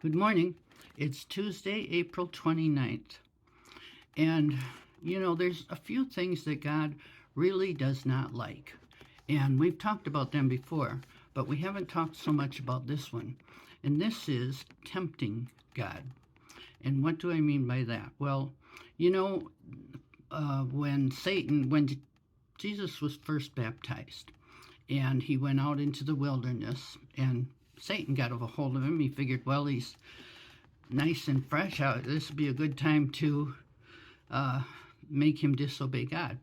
Good morning. It's Tuesday, April 29th. And, there's a few things that God really does not like. And we've talked about them before, but we haven't talked so much about this one. And this is tempting God. And what do I mean by that? Well, you know, when Jesus was first baptized, and he went out into the wilderness, and Satan got a hold of him. He figured, well, he's nice and fresh out. This would be a good time to make him disobey God.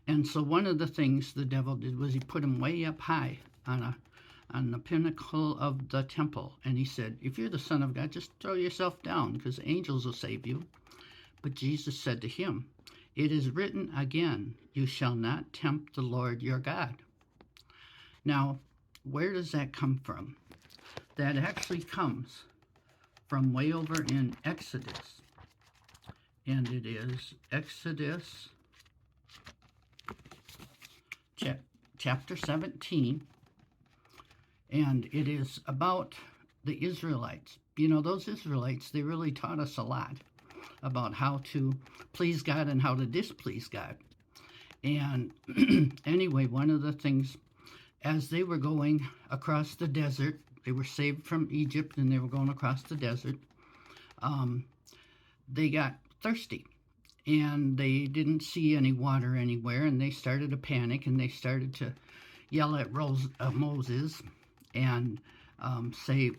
And so one of the things the devil did was he put him way up high on the pinnacle of the temple. And he said, if you're the Son of God, just throw yourself down because angels will save you. But Jesus said to him, it is written again, you shall not tempt the Lord your God. Now, where does that come from? That actually comes from way over in Exodus. And it is Exodus chapter 17. And it is about the Israelites. Those Israelites, they really taught us a lot about how to please God and how to displease God. And anyway, one of the things, as they were going across the desert, they were saved from Egypt and they were going across the desert, they got thirsty and they didn't see any water anywhere, and they started to panic and they started to yell at Moses and say,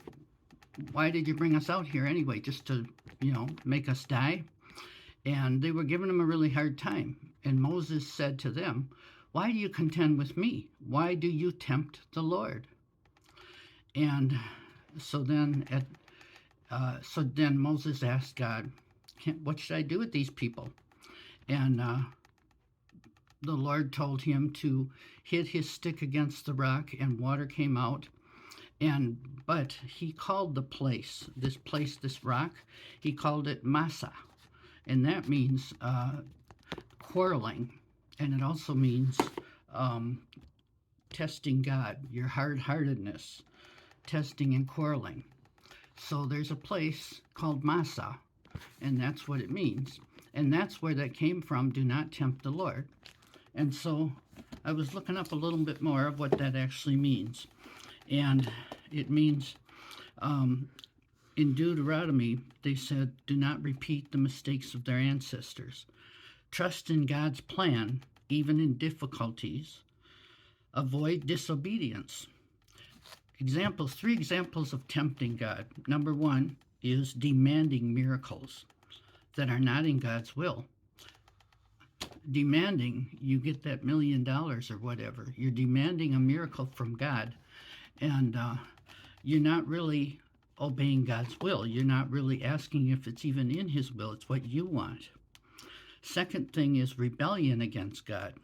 why did you bring us out here anyway, just to make us die? And they were giving him a really hard time. And Moses said to them, why do you contend with me? Why do you tempt the Lord? And so then Moses asked God, what should I do with these people? And the Lord told him to hit his stick against the rock, and water came out. But he called this rock, he called it Massa. And that means quarreling. And it also means testing God, your hard-heartedness, testing and quarreling. So there's a place called Massa, and that's what it means. And that's where that came from, do not tempt the Lord. And so I was looking up a little bit more of what that actually means. And it means, in Deuteronomy, they said, do not repeat the mistakes of their ancestors. Trust in God's plan, even in difficulties. Avoid disobedience. Three examples of tempting God. Number one is demanding miracles that are not in God's will. Demanding, you get that $1 million or whatever. You're demanding a miracle from God, and you're not really obeying God's will. You're not really asking if it's even in his will. It's what you want. Second thing is rebellion against God.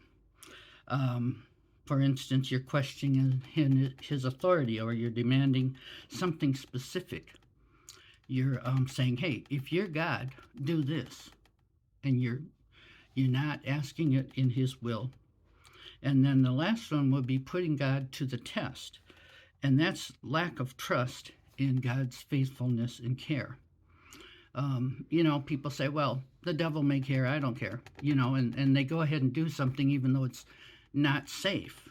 For instance, you're questioning his authority, or you're demanding something specific. You're saying, hey, if you're God, do this. And you're not asking it in his will. And then the last one would be putting God to the test. And that's lack of trust in God's faithfulness and care. People say, well, the devil may care, I don't care, and they go ahead and do something even though it's not safe,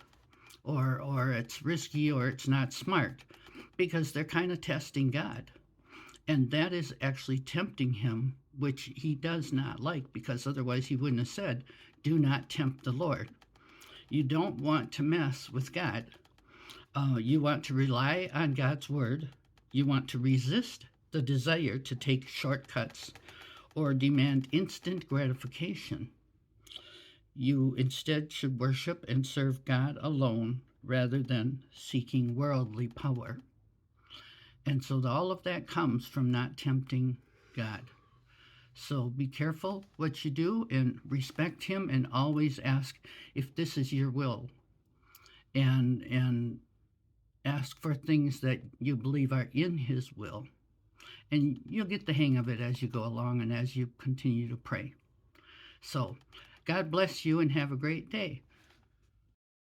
or it's risky, or it's not smart, because they're kind of testing God. And that is actually tempting him, which he does not like, because otherwise he wouldn't have said, do not tempt the Lord. You don't want to mess with God. You want to rely on God's word. You want to resist the desire to take shortcuts or demand instant gratification. You instead should worship and serve God alone rather than seeking worldly power. And so all of that comes from not tempting God. So be careful what you do and respect him, and always ask if this is your will. And ask for things that you believe are in his will. And you'll get the hang of it as you go along and as you continue to pray. So, God bless you and have a great day.